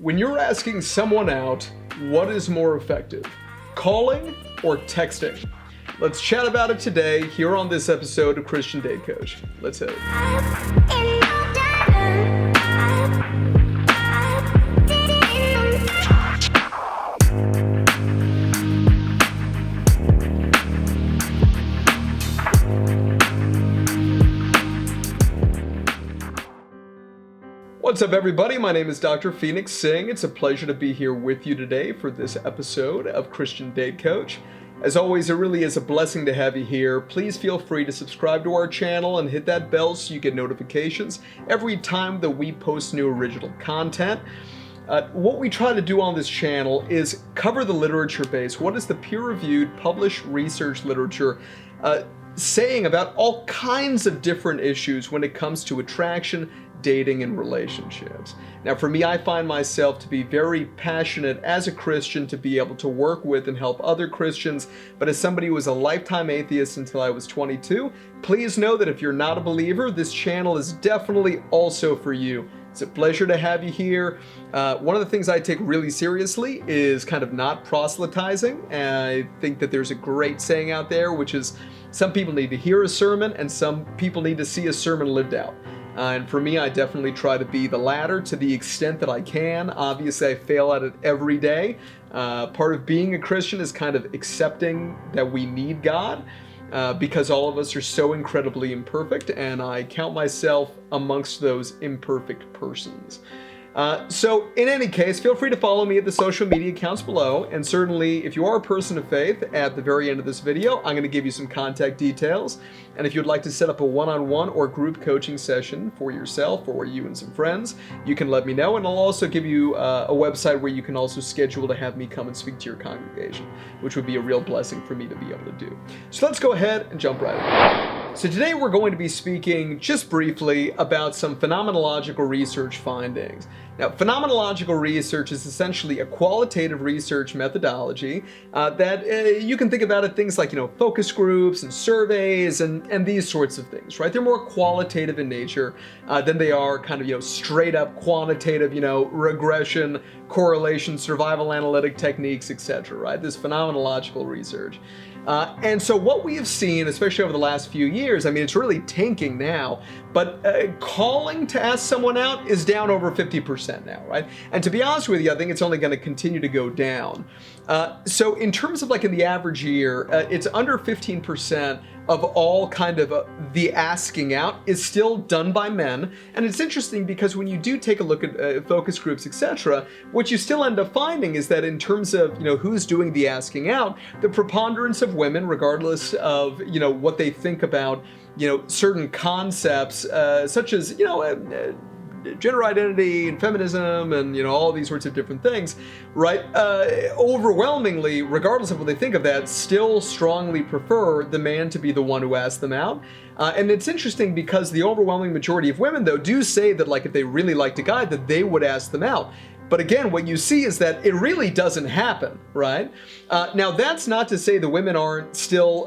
When you're asking someone out, what is more effective, calling or texting? Let's chat about it today here on this episode of Christian Date Coach. Let's hit it. What's up, everybody? My name is Dr. Phoenix Singh. It's a pleasure to be here with you today for this episode of Christian Date Coach. As always, it really is a blessing to have you here. Please feel free to subscribe to our channel and hit that bell so you get notifications every time that we post new original content. What we try to do on this channel is cover the literature base. What is the peer-reviewed, published research literature saying about all kinds of different issues when it comes to attraction, dating, and relationships. Now, for me, I find myself to be very passionate as a Christian to be able to work with and help other Christians, but as somebody who was a lifetime atheist until I was 22, please know that if you're not a believer, this channel is definitely also for you. It's a pleasure to have you here. One of the things I take really seriously is kind of not proselytizing. I think that there's a great saying out there, which is some people need to hear a sermon and some people need to see a sermon lived out. And for me, I definitely try to be the latter to the extent that I can. Obviously, I fail at it every day. Part of being a Christian is kind of accepting that we need God because all of us are so incredibly imperfect, and I count myself amongst those imperfect persons. So in any case, feel free to follow me at the social media accounts below, and certainly if you are a person of faith, at the very end of this video, I'm going to give you some contact details, and if you'd like to set up a one-on-one or group coaching session for yourself or you and some friends, you can let me know, and I'll also give you a website where you can also schedule to have me come and speak to your congregation, which would be a real blessing for me to be able to do. So let's go ahead and jump right in. So today we're going to be speaking just briefly about some phenomenological research findings. Now, phenomenological research is essentially a qualitative research methodology that you can think about it things like, focus groups and surveys and these sorts of things, right? They're more qualitative in nature than they are kind of, straight up quantitative, regression, correlation, survival analytic techniques, etc., right? This phenomenological research. And so what we have seen, especially over the last few years, it's really tanking now, but calling to ask someone out is down over 50% now, right? And to be honest with you, I think it's only going to continue to go down. So in terms of in the average year, it's under 15% of all kind of the asking out is still done by men. And it's interesting because when you do take a look at focus groups, etc., what you still end up finding is that in terms of, who's doing the asking out, the preponderance of women, regardless of, what they think about, certain concepts, such as, gender identity and feminism and all these sorts of different things, right? Overwhelmingly, regardless of what they think of that, still strongly prefer the man to be the one who asks them out. And it's interesting because the overwhelming majority of women, though, do say that if they really liked a guy, that they would ask them out. But again, what you see is that it really doesn't happen, right? Now, that's not to say the women aren't still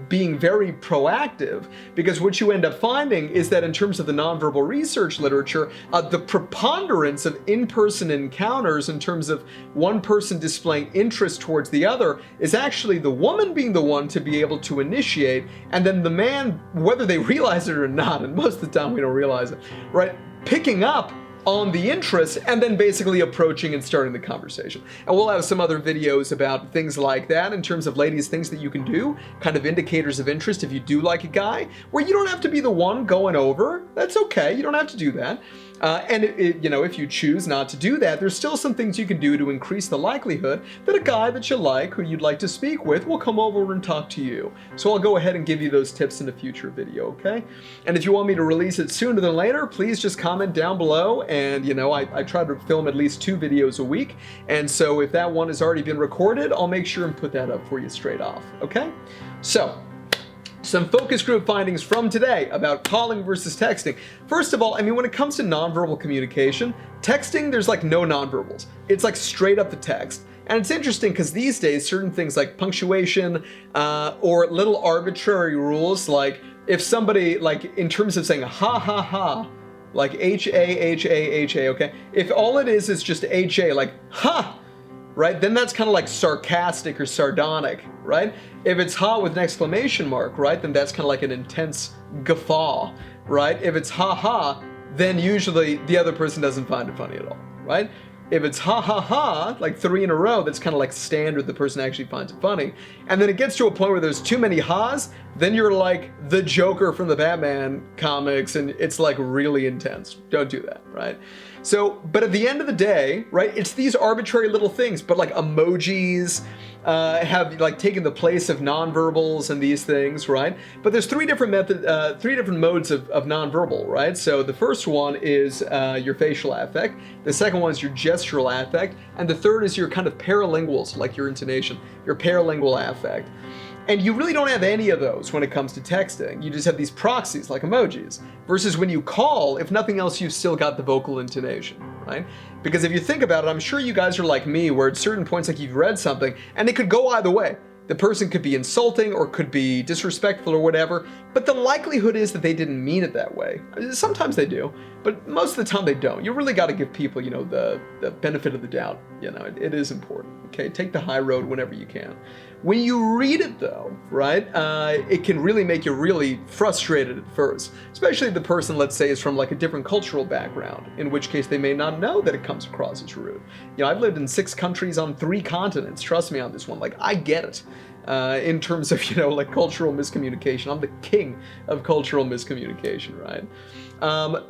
being very proactive, because what you end up finding is that in terms of the nonverbal research literature, the preponderance of in-person encounters in terms of one person displaying interest towards the other is actually the woman being the one to be able to initiate, and then the man, whether they realize it or not, and most of the time we don't realize it, right, picking up on the interest and then basically approaching and starting the conversation. And we'll have some other videos about things like that in terms of ladies, things that you can do, kind of indicators of interest if you do like a guy, where you don't have to be the one going over. That's okay, you don't have to do that. And if you choose not to do that, there's still some things you can do to increase the likelihood that a guy that you like, who you'd like to speak with, will come over and talk to you. So I'll go ahead and give you those tips in a future video, okay? And if you want me to release it sooner than later, please just comment down below. And I try to film at least 2 videos a week. And so if that one has already been recorded, I'll make sure and put that up for you straight off, okay? So, some focus group findings from today about calling versus texting. First of all, when it comes to nonverbal communication, texting, there's no nonverbals. It's straight up the text. And it's interesting because these days, certain things like punctuation or little arbitrary rules, like if somebody, in terms of saying ha ha ha, like H-A, okay? If all it is just H-A, like, ha, right? Then that's kind of like sarcastic or sardonic, right? If it's ha with an exclamation mark, right? Then that's kind of like an intense guffaw, right? If it's ha ha, then usually the other person doesn't find it funny at all, right? If it's ha ha ha, like 3 in a row, that's kind of like standard, the person actually finds it funny. And then it gets to a point where there's too many ha's, then you're like the Joker from the Batman comics, and it's like really intense. Don't do that, right? So, but at the end of the day, right, it's these arbitrary little things, but like emojis have like taken the place of nonverbals and these things, right? But there's three different modes of nonverbal, right? So the first one is your facial affect, the second one is your gestural affect, and the third is your kind of paralinguals, like your intonation, your paralingual affect. And you really don't have any of those when it comes to texting. You just have these proxies like emojis. Versus when you call, if nothing else, you've still got the vocal intonation, right? Because if you think about it, I'm sure you guys are like me, where at certain points, like you've read something, and it could go either way. The person could be insulting or could be disrespectful or whatever, but the likelihood is that they didn't mean it that way. Sometimes they do, but most of the time they don't. You really got to give people, you know, the benefit of the doubt. You know, it is important, okay? Take the high road whenever you can. When you read it though, right, it can really make you really frustrated at first, especially if the person, let's say, is from like a different cultural background, in which case they may not know that it comes across as rude. You know, I've lived in 6 countries on 3 continents, trust me on this one, like I get it. In terms of, you know, like cultural miscommunication. I'm the king of cultural miscommunication, right?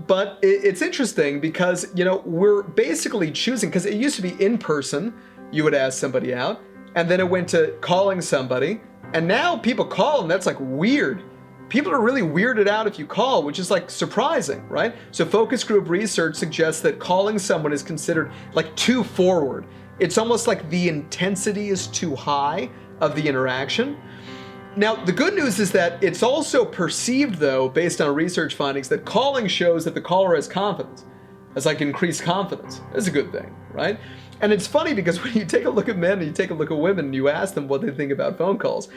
But it's interesting because, you know, we're basically choosing, because it used to be in person, you would ask somebody out, and then it went to calling somebody, and now people call and that's like weird. People are really weirded out if you call, which is like surprising, right? So focus group research suggests that calling someone is considered like too forward. It's almost like the intensity is too high of the interaction. Now, the good news is that it's also perceived, though, based on research findings, that calling shows that the caller has confidence, has like increased confidence. That's a good thing, right? And it's funny because when you take a look at men and you take a look at women and you ask them what they think about phone calls,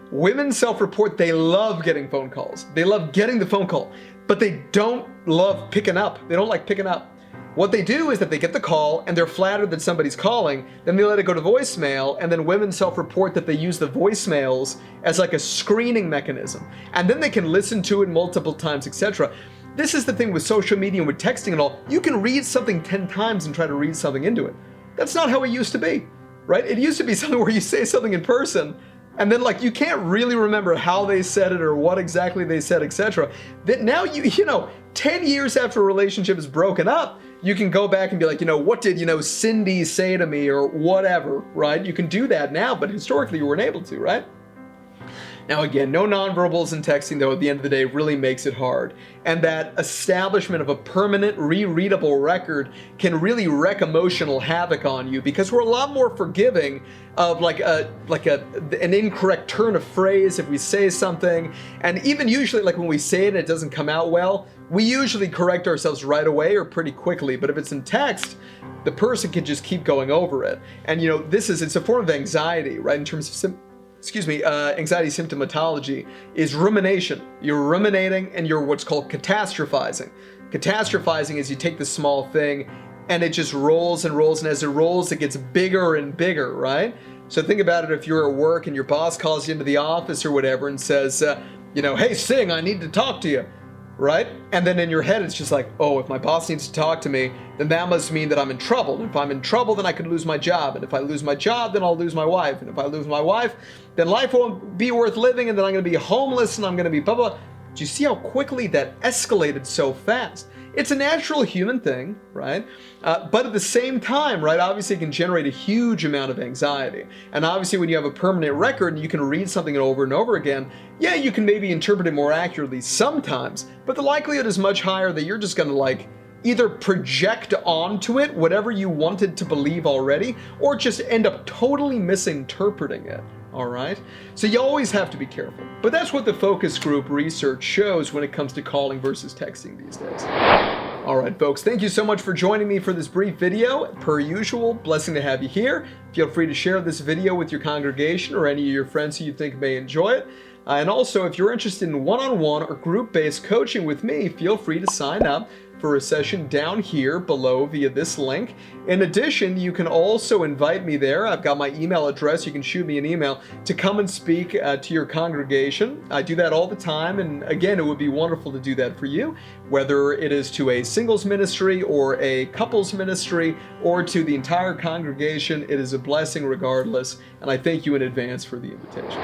women self-report they love getting phone calls. They love getting the phone call, but they don't love picking up. They don't like picking up. What they do is that they get the call and they're flattered that somebody's calling, then they let it go to voicemail, and then women self-report that they use the voicemails as like a screening mechanism. And then they can listen to it multiple times, etc. This is the thing with social media and with texting and all. You can read something 10 times and try to read something into it. That's not how it used to be, right? It used to be something where you say something in person, and then like you can't really remember how they said it or what exactly they said, etc. That now you know, 10 years after a relationship is broken up, you can go back and be like, you know, what did, you know, Cindy say to me or whatever, right? You can do that now, but historically you weren't able to, right? Now again, no nonverbals in texting though at the end of the day really makes it hard. And that establishment of a permanent rereadable record can really wreak emotional havoc on you, because we're a lot more forgiving of an incorrect turn of phrase if we say something. And even usually like when we say it and it doesn't come out well, we usually correct ourselves right away or pretty quickly. But if it's in text, the person can just keep going over it. And you know, it's a form of anxiety, right? In terms of anxiety symptomatology is rumination. You're ruminating and you're what's called catastrophizing. Catastrophizing is you take this small thing and it just rolls and rolls, and as it rolls, it gets bigger and bigger, right? So think about it if you're at work and your boss calls you into the office or whatever and says, you know, hey, Singh, I need to talk to you, right? And then in your head, it's just like, oh, if my boss needs to talk to me, then that must mean that I'm in trouble. If I'm in trouble, then I could lose my job. And if I lose my job, then I'll lose my wife. And if I lose my wife, then life won't be worth living, and then I'm going to be homeless, and I'm going to be blah, blah. Do you see how quickly that escalated so fast? It's a natural human thing, right? But at the same time, right, obviously it can generate a huge amount of anxiety. And obviously when you have a permanent record and you can read something over and over again, yeah, you can maybe interpret it more accurately sometimes, but the likelihood is much higher that you're just going to like either project onto it whatever you wanted to believe already, or just end up totally misinterpreting it. All right, so you always have to be careful. But that's what the focus group research shows when it comes to calling versus texting these days. All right, folks, thank you so much for joining me for this brief video. Per usual, blessing to have you here. Feel free to share this video with your congregation or any of your friends who you think may enjoy it. And also, if you're interested in one-on-one or group-based coaching with me, feel free to sign up for a session down here below via this link. In addition, you can also invite me there. I've got my email address. You can shoot me an email to come and speak to your congregation. I do that all the time, and again, it would be wonderful to do that for you, whether it is to a singles ministry or a couples ministry or to the entire congregation. It is a blessing regardless, and I thank you in advance for the invitation.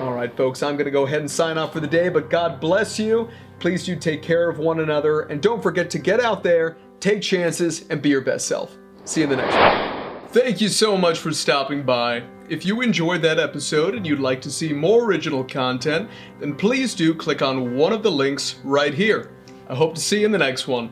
All right, folks, I'm going to go ahead and sign off for the day, but God bless you. Please do take care of one another, and don't forget to get out there, take chances, and be your best self. See you in the next one. Thank you so much for stopping by. If you enjoyed that episode and you'd like to see more original content, then please do click on one of the links right here. I hope to see you in the next one.